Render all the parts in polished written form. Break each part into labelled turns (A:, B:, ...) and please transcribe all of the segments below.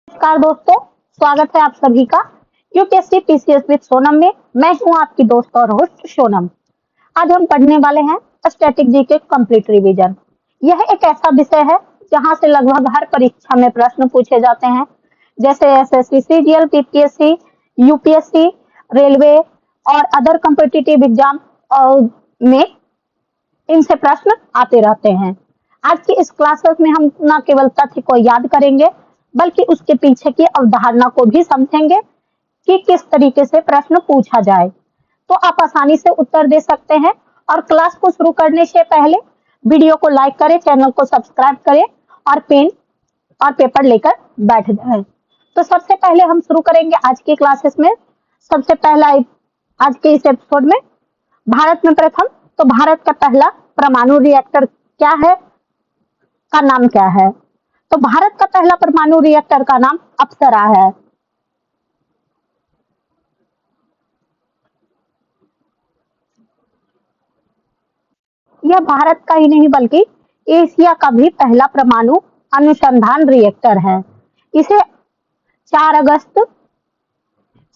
A: नमस्कार दोस्तों, स्वागत है आप सभी का यूपीएससी पीसीएस विद सोनम में। मैं हूं आपकी दोस्त और होस्ट सोनम। आज हम पढ़ने वाले हैं स्टैटिक जीके कंप्लीट रिवीजन। यह एक ऐसा विषय है जहां से लगभग हर परीक्षा में प्रश्न पूछे जाते हैं, जैसे SSC, CGL, PPSC, UPSC, railway और अदर कॉम्पिटिटिव एग्जाम में इनसे प्रश्न आते रहते हैं। आज की इस क्लासेस में हम न केवल तथ्य को याद करेंगे बल्कि उसके पीछे की अवधारणा को भी समझेंगे कि किस तरीके से प्रश्न पूछा जाए, तो आप आसानी से उत्तर दे सकते हैं। और क्लास को शुरू करने से पहले वीडियो को लाइक करें, चैनल को सब्सक्राइब करें और पेन और पेपर लेकर बैठ जाएं। तो सबसे पहले हम शुरू करेंगे आज की क्लासेस में। सबसे पहला आज के इस एपिसोड में भारत में प्रथम, तो भारत का पहला परमाणु रिएक्टर क्या है, का नाम क्या है? तो भारत का पहला परमाणु रिएक्टर का नाम अप्सरा है। यह भारत का ही नहीं बल्कि एशिया का भी पहला परमाणु अनुसंधान रिएक्टर है। इसे 4 अगस्त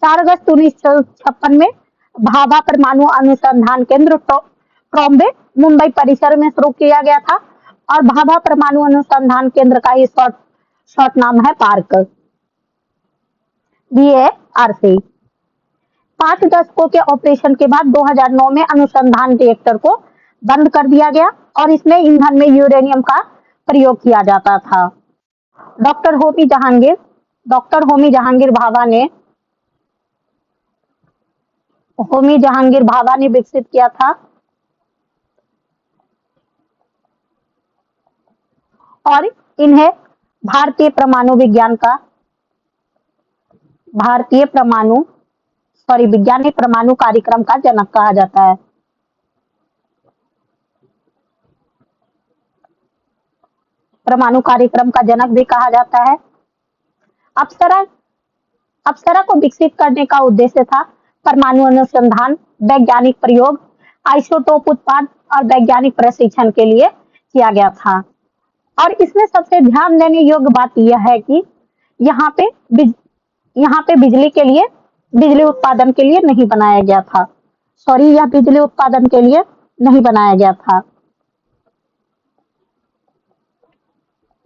A: 1956 में भाभा परमाणु अनुसंधान केंद्र ट्रॉम्बे, मुंबई परिसर में शुरू किया गया था। और भाभा परमाणु अनुसंधान केंद्र का ही शॉर्ट नाम है पार्क, BARC। 5 दशकों के ऑपरेशन के बाद 2009 में अनुसंधान रिएक्टर को बंद कर दिया गया और इसमें ईंधन में यूरेनियम का प्रयोग किया जाता था। डॉक्टर होमी जहांगीर भाभा ने विकसित किया था और इन्हें भारतीय वैज्ञानिक परमाणु कार्यक्रम का जनक कहा जाता है। परमाणु कार्यक्रम का जनक भी कहा जाता है। अप्सरा को विकसित करने का उद्देश्य था परमाणु अनुसंधान, वैज्ञानिक प्रयोग, आइसोटोप उत्पाद और वैज्ञानिक प्रशिक्षण के लिए किया गया था। और इसमें सबसे ध्यान देने योग्य बात यह है कि यहाँ पे बिजली उत्पादन के लिए नहीं बनाया गया था। यह बिजली उत्पादन के लिए नहीं बनाया गया था।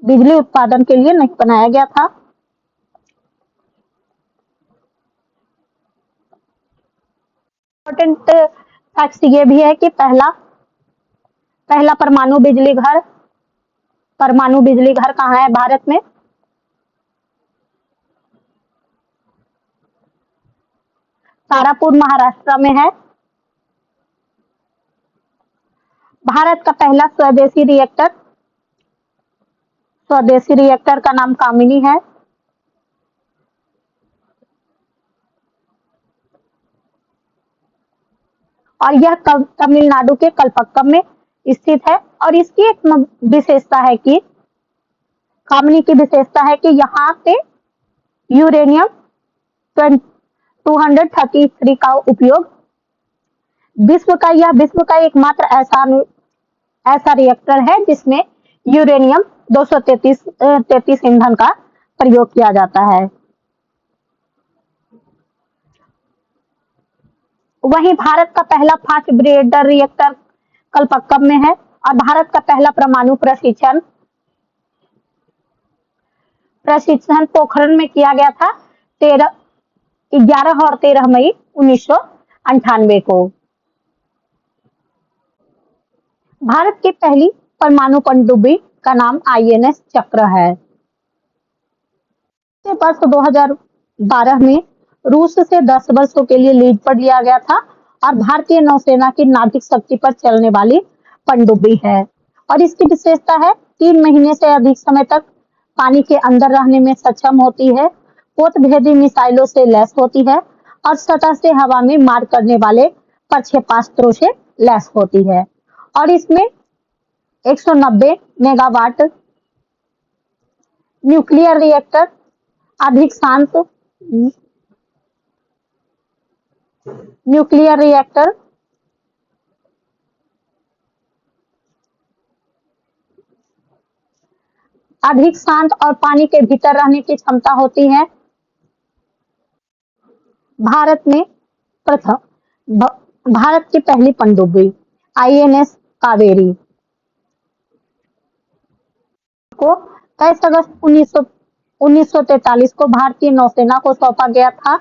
A: बिजली उत्पादन के लिए नहीं बनाया गया था। इम्पोर्टेंट फैक्ट ये भी है कि पहला परमाणु बिजली घर कहाँ है भारत में? तारापुर, महाराष्ट्र में है। भारत का पहला स्वदेशी रिएक्टर का नाम कामिनी है। और यह तमिलनाडु के कलपक्कम में स्थित है। और इसकी एक विशेषता है कि यहाँ पे यूरेनियम 233 का उपयोग विश्व का एकमात्र ऐसा रिएक्टर है जिसमें यूरेनियम 233 ईंधन का प्रयोग किया जाता है। वहीं भारत का पहला फास्ट ब्रेडर रिएक्टर कलपक्कम में है। और भारत का पहला परमाणु प्रशिक्षण पोखरण में किया गया था 11 और 13 मई 1998 को। भारत की पहली परमाणु पनडुब्बी का नाम INS चक्र है। वर्ष 2012 में रूस से 10 वर्षों के लिए लीज पर लिया गया था और भारतीय नौसेना की नाविक शक्ति पर चलने वाली पनडुब्बी है। और इसकी विशेषता है 3 महीने से अधिक समय तक पानी के अंदर रहने में सक्षम होती है, पोतभेदी मिसाइलों से लैस होती है और सतह से हवा में मार करने वाले प्रक्षेपास्त्रों से लैस होती है। और इसमें 190 मेगावाट न्यूक्लियर रिएक्टर, अधिक शांत न्यूक्लियर रिएक्टर, अधिक शांत और पानी के भीतर रहने की क्षमता होती है। भारत में प्रथम भारत की पहली पनडुब्बी आईएनएस कावेरी को 23 अगस्त 1943 को भारतीय नौसेना को सौंपा गया था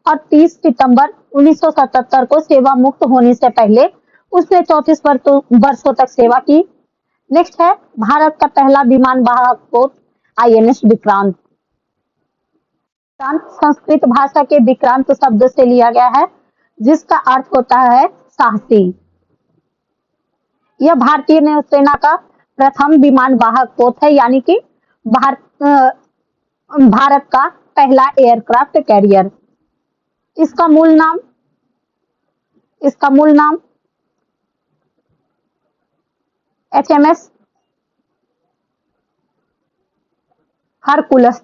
A: और 30 सितंबर 1977 को सेवा मुक्त होने से पहले उसने 34 वर्षों तक सेवा की। नेक्स्ट है भारत का पहला विमान वाहक पोत आईएनएस विक्रांत। विक्रांत संस्कृत भाषा के विक्रांत शब्द से लिया गया है, जिसका अर्थ होता है साहसी। यह भारतीय नौसेना का प्रथम विमान वाहक पोत है, यानी कि भारत का पहला एयरक्राफ्ट कैरियर। इसका मूल नाम एचएमएस हरकुलस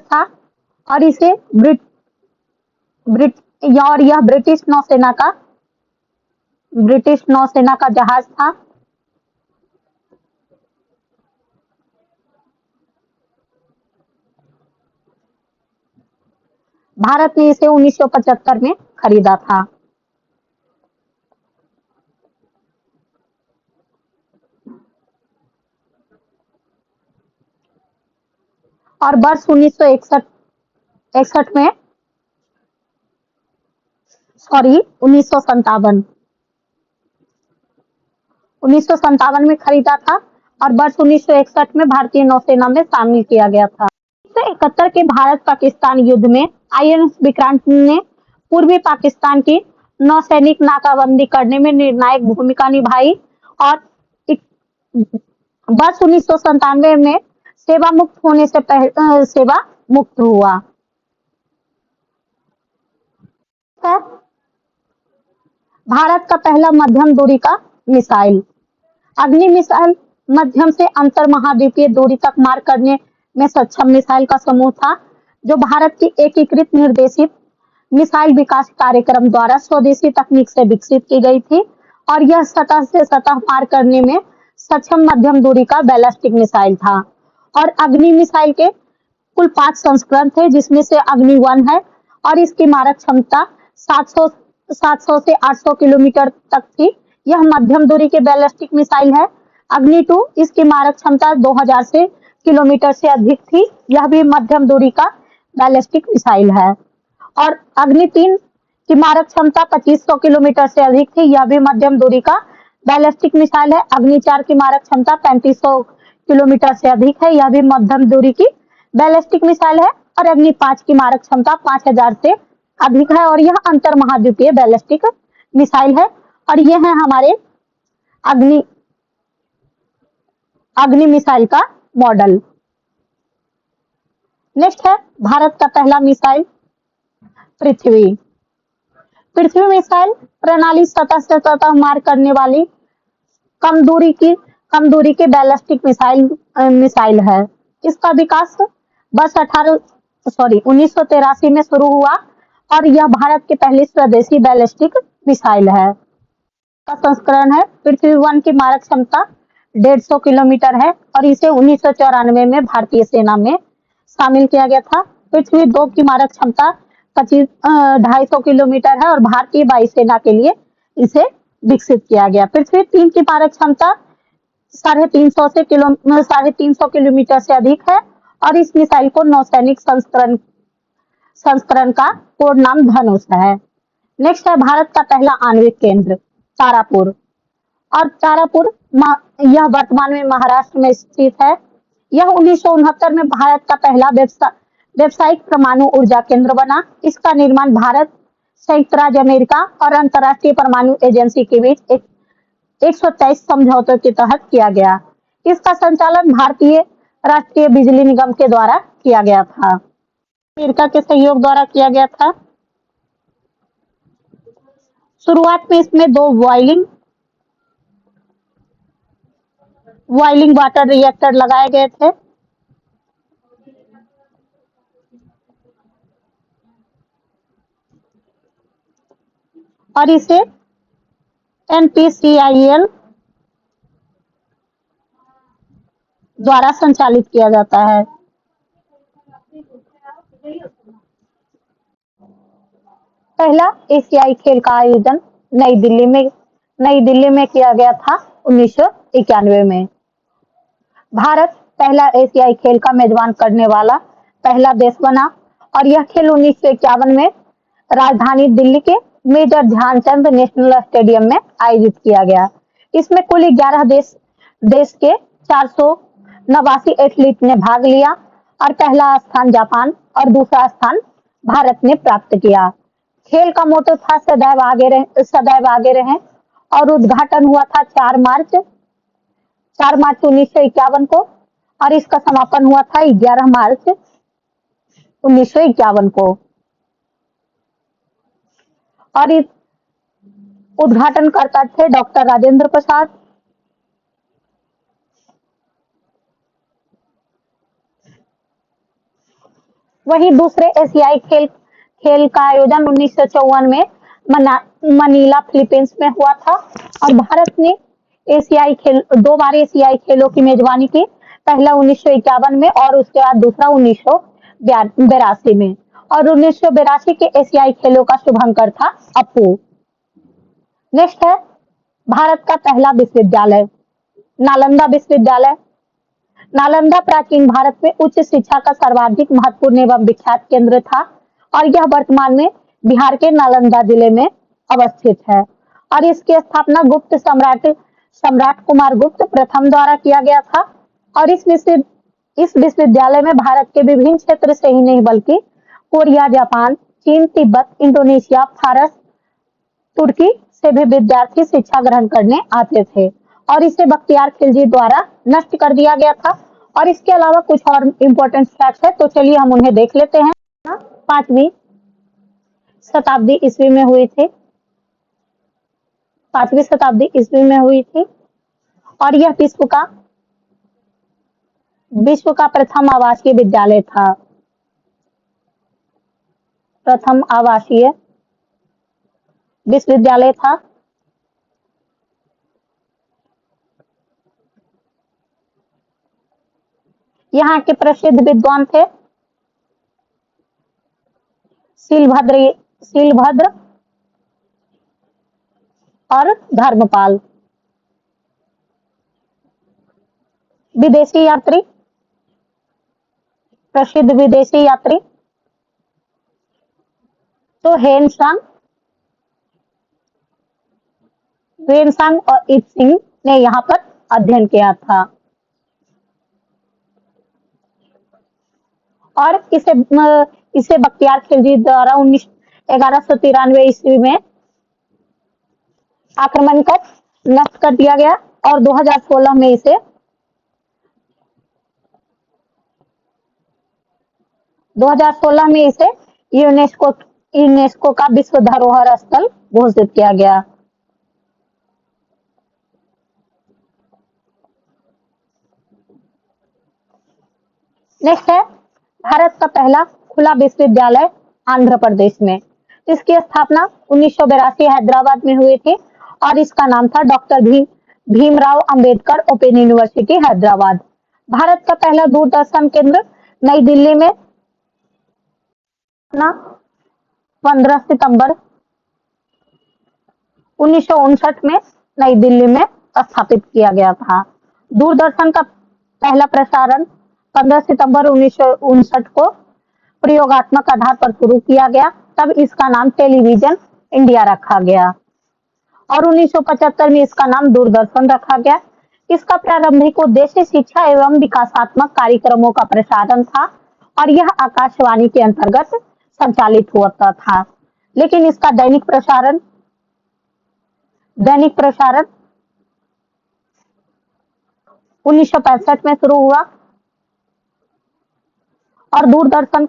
A: था और इसे यह ब्रिटिश नौसेना का जहाज था। भारत ने इसे 1975 में खरीदा था। और वर्ष 1957 में खरीदा था और वर्ष 1961 में भारतीय नौसेना में शामिल किया गया था। 1971 के भारत पाकिस्तान युद्ध में आईएनएस विक्रांत ने पूर्वी पाकिस्तान की नौसैनिक नाकाबंदी करने में निर्णायक भूमिका निभाई और वर्ष 1997 में सेवा मुक्त होने से पहले सेवा मुक्त हुआ। भारत का पहला मध्यम दूरी का मिसाइल अग्नि मिसाइल मध्यम से अंतर महाद्वीपीय दूरी तक मार करने में सक्षम मिसाइल का समूह था, जो भारत की एकीकृत निर्देशित मिसाइल विकास कार्यक्रम द्वारा स्वदेशी तकनीक से विकसित की गई थी और यह सतह से सतह पार करने में सक्षम मध्यम दूरी का बैलिस्टिक मिसाइल था। और अग्नि मिसाइल के कुल 5 संस्करण थे, जिसमें से अग्नि 1 है और इसकी मारक क्षमता 700 से 800 किलोमीटर तक थी। यह मध्यम दूरी के बैलिस्टिक मिसाइल है। अग्नि 2 इसकी मारक क्षमता 2000 से किलोमीटर से अधिक थी। यह भी मध्यम दूरी का बैलिस्टिक मिसाइल है। और अग्नि 3 की मारक क्षमता 2500 किलोमीटर से अधिक थी। यह भी मध्यम दूरी का बैलिस्टिक मिसाइल है। अग्नि 4 की मारक क्षमता 3500 किलोमीटर से अधिक है। यह भी मध्यम दूरी की बैलिस्टिक मिसाइल है। और अग्नि 5 की मारक क्षमता 5000 से अधिक है और यह अंतर महाद्वीपीय बैलिस्टिक मिसाइल है। और यह है हमारे अग्नि मिसाइल का मॉडल। नेक्स्ट है भारत का पहला मिसाइल पृथ्वी मिसाइल प्रणाली सतह से सतह मार करने वाली कम दूरी के बैलिस्टिक मिसाइल है। इसका विकास वर्ष 1983 में शुरू हुआ और यह भारत के पहले स्वदेशी बैलिस्टिक मिसाइल है। का संस्करण है पृथ्वी 1 की मारक क्षमता 150 किलोमीटर है और इसे 1994 में भारतीय सेना में शामिल किया गया था। पृथ्वी 2 की मारक क्षमता 250 किलोमीटर है और भारतीय वायुसेना के लिए इसे विकसित किया गया। पृथ्वी 3 की मारक क्षमता 350 किलोमीटर से अधिक है और इस मिसाइल को नौसैनिक संस्करण का कोड नाम धनुष है। नेक्स्ट है भारत का पहला आणविक केंद्र तारापुर। और तारापुर यह वर्तमान में महाराष्ट्र में स्थित है। यह 1969 में भारत का पहला व्यावसायिक परमाणु ऊर्जा केंद्र बना। इसका निर्माण भारत, संयुक्त राज्य अमेरिका और अंतर्राष्ट्रीय परमाणु एजेंसी के बीच एक 123 समझौतों के तहत किया गया। इसका संचालन भारतीय राष्ट्रीय बिजली निगम के द्वारा किया गया था। अमेरिका के सहयोग द्वारा किया गया था। शुरुआत में इसमें 2 बॉइलिंग वाटर रिएक्टर लगाए गए थे। और इसे NPCIL द्वारा संचालित किया जाता है। पहला एशियाई खेल का आयोजन नई दिल्ली में किया गया था 1991 में। भारत पहला एशियाई खेल का मेजबान करने वाला पहला देश बना और यह खेल 1951 में राजधानी दिल्ली के मेजर ध्यानचंद नेशनल स्टेडियम में आयोजित किया गया। इसमें कुल 11 देश के 489 एथलीट ने भाग लिया और पहला स्थान जापान और दूसरा स्थान भारत ने प्राप्त किया। खेल का मोटो था सदैव आगे रहें और उद्घाटन हुआ था 4 मार्च 1951 को और इसका समापन हुआ था 11 मार्च 1951 को। और इस उद्घाटनकर्ता थे डॉक्टर राजेंद्र प्रसाद। वहीं दूसरे एशियाई खेल का आयोजन 1954 में मनीला फिलीपींस में हुआ था और भारत ने दो बार एशियाई खेलों की मेजबानी की, पहला 1951 में और उसके बाद दूसरा 1982 में। और 1982 के एशियाई खेलों का शुभंकर था अप्पू। नेक्स्ट है भारत का पहला विश्वविद्यालय, नालंदा विश्वविद्यालय। नालंदा प्राचीन भारत में उच्च शिक्षा का सर्वाधिक महत्वपूर्ण एवं विख्यात केंद्र था और यह वर्तमान में बिहार के नालंदा जिले में अवस्थित है और इसकी स्थापना गुप्त सम्राट कुमार गुप्त प्रथम द्वारा किया गया था। और इस विश्वविद्यालय में भारत के विभिन्न क्षेत्र से ही नहीं बल्कि कोरिया, जापान, चीन, तिब्बत, इंडोनेशिया, फारस, तुर्की से भी विद्यार्थी शिक्षा ग्रहण करने आते थे और इसे बख्तियार खिलजी द्वारा नष्ट कर दिया गया था। और इसके अलावा कुछ और इम्पोर्टेंट फैक्ट्स है, तो चलिए हम उन्हें देख लेते हैं। 5वीं शताब्दी ईस्वी में हुई थी, 5वीं शताब्दी ईस्वी में हुई थी और यह विश्व का प्रथम आवासीय विद्यालय था, प्रथम आवासीय विश्वविद्यालय था। यहाँ के प्रसिद्ध विद्वान थे शीलभद्र और धर्मपाल। प्रसिद्ध विदेशी यात्री तो ह्वेनसांग और ईप सिंह ने यहाँ पर अध्ययन किया था और इसे बख्तियार खिलजी द्वारा 1193 ईस्वी में आक्रमण कर नष्ट कर दिया गया और 2016 में इसे यूनेस्को का विश्व धरोहर स्थल घोषित किया गया। नेक्स्ट है भारत का पहला खुला विश्वविद्यालय आंध्र प्रदेश में। इसकी स्थापना 1982 हैदराबाद में हुई थी और इसका नाम था doctor Bhimrao Ambedkar open university Hyderabad. Bharat का पहला दूरदर्शन केंद्र नई दिल्ली में 15 सितंबर 1959 में नई दिल्ली में स्थापित किया गया था। दूरदर्शन का पहला प्रसारण 15 सितंबर 1959 को प्रयोगात्मक आधार पर शुरू किया गया, तब इसका नाम टेलीविजन इंडिया रखा गया और 1975 में इसका नाम दूरदर्शन रखा गया। इसका प्रारंभिक उद्देश्य शिक्षा एवं विकासात्मक कार्यक्रमों का प्रसारण था और यह आकाशवाणी के अंतर्गत संचालित होता था, लेकिन इसका दैनिक प्रसारण 1965 में शुरू हुआ और दूरदर्शन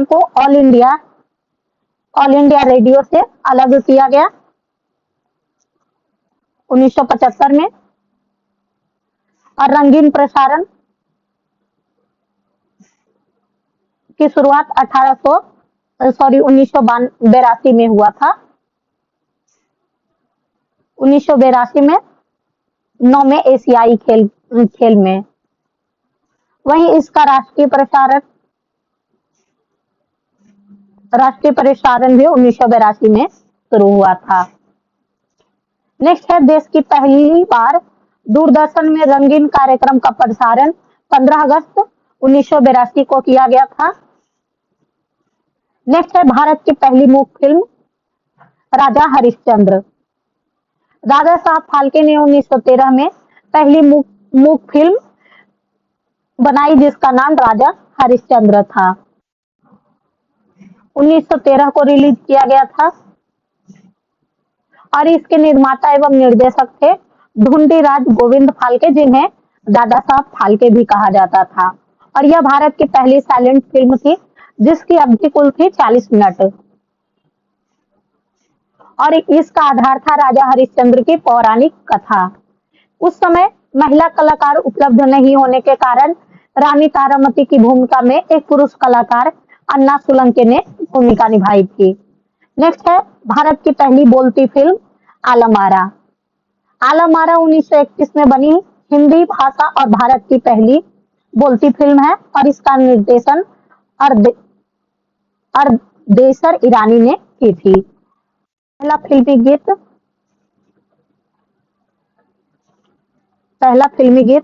A: को ऑल इंडिया रेडियो से अलग किया गया 1975 में और रंगीन प्रसारण की शुरुआत 1982 में हुआ था। 1982 में 9वें एशियाई खेल खेल में। वहीं इसका राष्ट्रीय प्रसारण भी 1982 में शुरू हुआ था। नेक्स्ट है, देश की पहली बार दूरदर्शन में रंगीन कार्यक्रम का प्रसारण 15 अगस्त 1982 को किया गया था। नेक्स्ट है, भारत की पहली मूक फिल्म राजा हरिश्चंद्र। दादा साहब फाल्के ने 1913 में पहली मूक फिल्म बनाई जिसका नाम राजा हरिश्चंद्र था। 1913 को रिलीज किया गया था और इसके निर्माता एवं निर्देशक थे ढूंढीराज गोविंद फाल्के, जिन्हें दादा साहब फाल्के भी कहा जाता था। और यह भारत की पहली साइलेंट फिल्म थी जिसकी अवधि कुल थी 40 मिनट और इसका आधार था राजा हरिश्चंद्र की पौराणिक कथा। उस समय महिला कलाकार उपलब्ध नहीं होने के कारण रानी तारामती की भूमिका में एक पुरुष कलाकार अन्ना सोलंकी ने भूमिका निभाई थी। नेक्स्ट है, भारत की पहली बोलती फिल्म आलमारा। आलमारा 1931 में बनी हिंदी भाषा और भारत की पहली बोलती फिल्म है और इसका निर्देशन अर्देशर ईरानी ने की थी। पहला फिल्मी गीत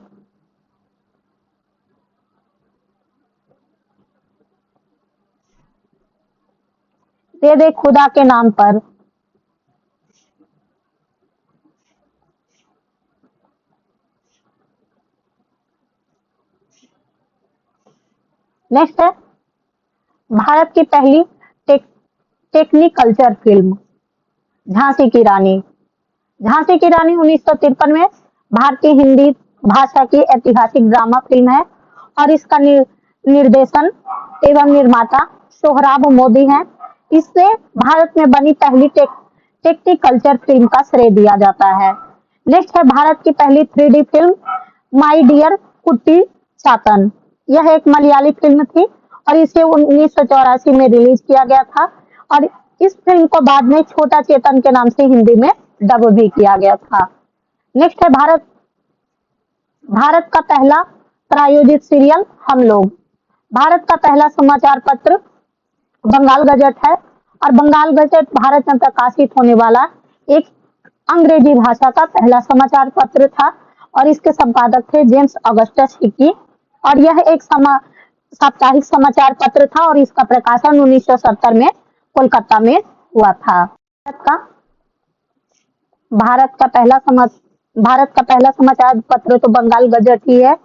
A: दे दे खुदा के नाम पर। नेक्स्ट है, भारत की पहली टेक्निकल्चर फिल्म झांसी की रानी। झांसी की रानी 1953 में भारतीय हिंदी भाषा की ऐतिहासिक ड्रामा फिल्म है और इसका निर्देशन एवं निर्माता सोहराब मोदी हैं। इससे भारत में बनी पहली टेक्निकल्चर फिल्म का श्रेय दिया जाता है। नेक्स्ट है, भारत की पहली 3D फिल्म माई डियर कुट्टी चातन। यह एक मलयाली फिल्म थी और इसे 1984 में रिलीज किया गया था और इस फिल्म को बाद में छोटा चेतन के नाम से हिंदी में डब भी किया गया था। नेक्स्ट है, भारत का पहला प्रायोजित सीरियल हम लोग। भारत का पहला समाचार पत्र बंगाल गजट है और बंगाल गजट भारत में प्रकाशित होने वाला एक अंग्रेजी भाषा का पहला समाचार पत्र था और इसके संपादक थे जेम्स ऑगस्टस हिकी और यह एक साप्ताहिक समाचार पत्र था और इसका प्रकाशन 1970 में कोलकाता में हुआ था। भारत का पहला समाचार पत्र तो बंगाल गजट ही है।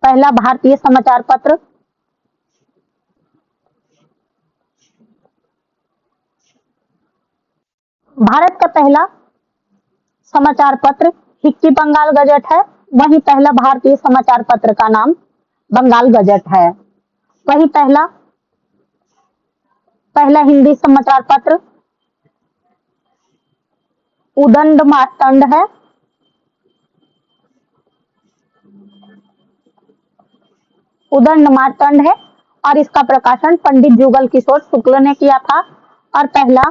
A: पहला भारतीय समाचार पत्र भारत का पहला समाचार पत्र हिक्की बंगाल गजट है। वहीं पहला भारतीय समाचार पत्र का नाम बंगाल गजट है। वहीं पहला हिंदी समाचार पत्र उदंड मार्तंड है। और इसका प्रकाशन पंडित जुगल किशोर शुक्ल ने किया था और पहला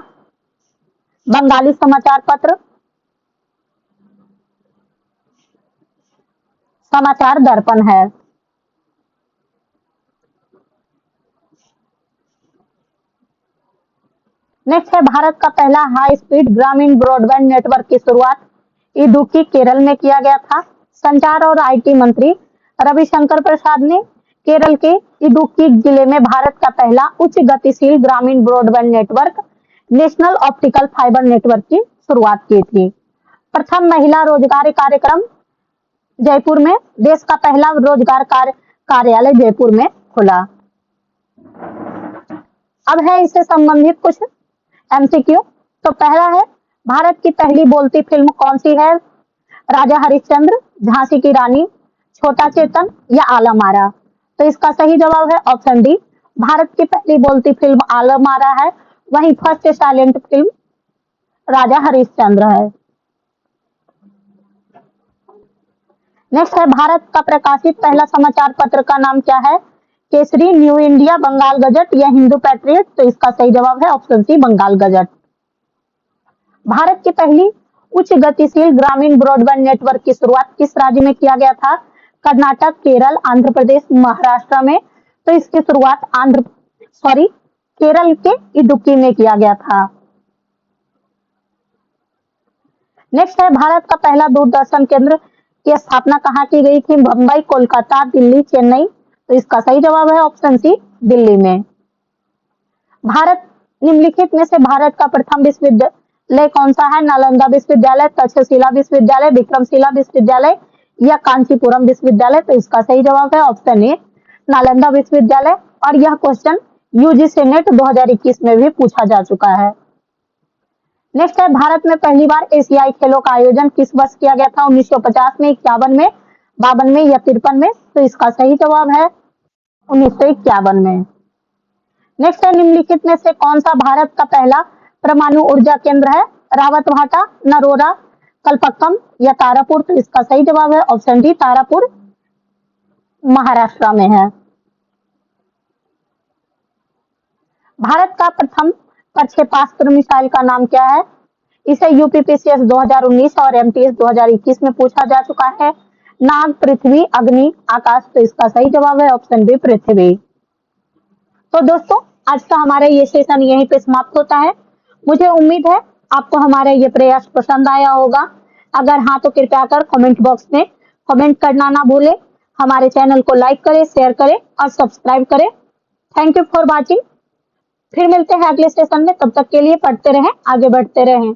A: बंगाली समाचार पत्र समाचार दर्पण है। नेक्स्ट है, भारत का पहला हाई स्पीड ग्रामीण ब्रॉडबैंड नेटवर्क की शुरुआत इडुक्की केरल में किया गया था। संचार और आईटी मंत्री रविशंकर प्रसाद ने केरल के इडुक्की जिले में भारत का पहला उच्च गतिशील ग्रामीण broadband network national optical fibre network की शुरुआत की थी। प्रथम महिला रोजगार कार्यक्रम जयपुर में, देश का पहला रोजगार कार्यालय जयपुर में खुला। अब है इससे संबंधित कुछ एमसीक्यू। तो पहला है, भारत की पहली बोलती फिल्म कौन सी है? राजा हरिश्चंद्र, झांसी की रानी, छोटा चेतन या आलमारा? तो इसका सही जवाब है ऑप्शन डी, भारत की पहली बोलती फिल्म आलमारा है। वहीं फर्स्ट साइलेंट फिल्म राजा हरिश्चंद्र है। नेक्स्ट है, भारत का प्रकाशित पहला समाचार पत्र का नाम क्या है? Kesari, New India, Bengal Gazette या हिंदू पैट्रियट? तो इसका सही जवाब है option C, Bengal Gazette. Bharat की पहली उच्च गतिशील ग्रामीण ब्रॉडबैंड नेटवर्क की शुरुआत किस राज्य में किया गया था? कर्नाटक, केरल, आंध्र प्रदेश, महाराष्ट्र में? तो इसकी शुरुआत केरल के इडुक्की में किया गया था। नेक्स्ट है, भारत का पहला दूरदर्शन केंद्र की स्थापना कहाँ की गई थी? मुंबई, कोलकाता, दिल्ली, चेन्नई? तो इसका सही जवाब है ऑप्शन सी, दिल्ली में। भारत निम्नलिखित में से भारत का प्रथम विश्वविद्यालय कौन सा है? नालंदा विश्वविद्यालय, तक्षशिला विश्वविद्यालय, विक्रमशिला विश्वविद्यालय या कांचीपुरम विश्वविद्यालय? तो इसका सही जवाब है ऑप्शन ए, नालंदा विश्वविद्यालय। और यह क्वेश्चन यूजीसी नेट 2021 में भी पूछा जा चुका है। नेक्स्ट है, भारत में पहली बार एशियाई खेलों का आयोजन किस वर्ष किया गया था? 1950 में, 51 में, 52 में या 53 में? तो इसका सही जवाब है 1951 में। नेक्स्ट है, निम्नलिखित में से कौन सा भारत का पहला परमाणु ऊर्जा केंद्र है? रावतभाटा, नरोरा, कलपक्कम या तारापुर? तो इसका सही जवाब है ऑप्शन डी, तारापुर, महाराष्ट्र में है। भारत का प्रथम प्रक्षेपास्त्र मिसाइल का नाम क्या है? इसे यूपीपीसीएस 2019 और एमटीएस 2021 में पूछा जा चुका है। नाग, पृथ्वी, अग्नि, आकाश? तो इसका सही जवाब है ऑप्शन बी, पृथ्वी। तो दोस्तों, आज का हमारा ये सेशन यहीं पे समाप्त होता है। मुझे उम्मीद है आपको हमारा ये प्रयास पसंद आया होगा। अगर हाँ तो कृपया कर कमेंट बॉक्स में कमेंट करना ना भूलें। हमारे चैनल को लाइक करें, शेयर करें और सब्सक्राइब करें। Thank you for watching. फिर मिलते हैं अगले सेशन में, तब तक के लिए पढ़ते रहें, आगे बढ़ते रहें।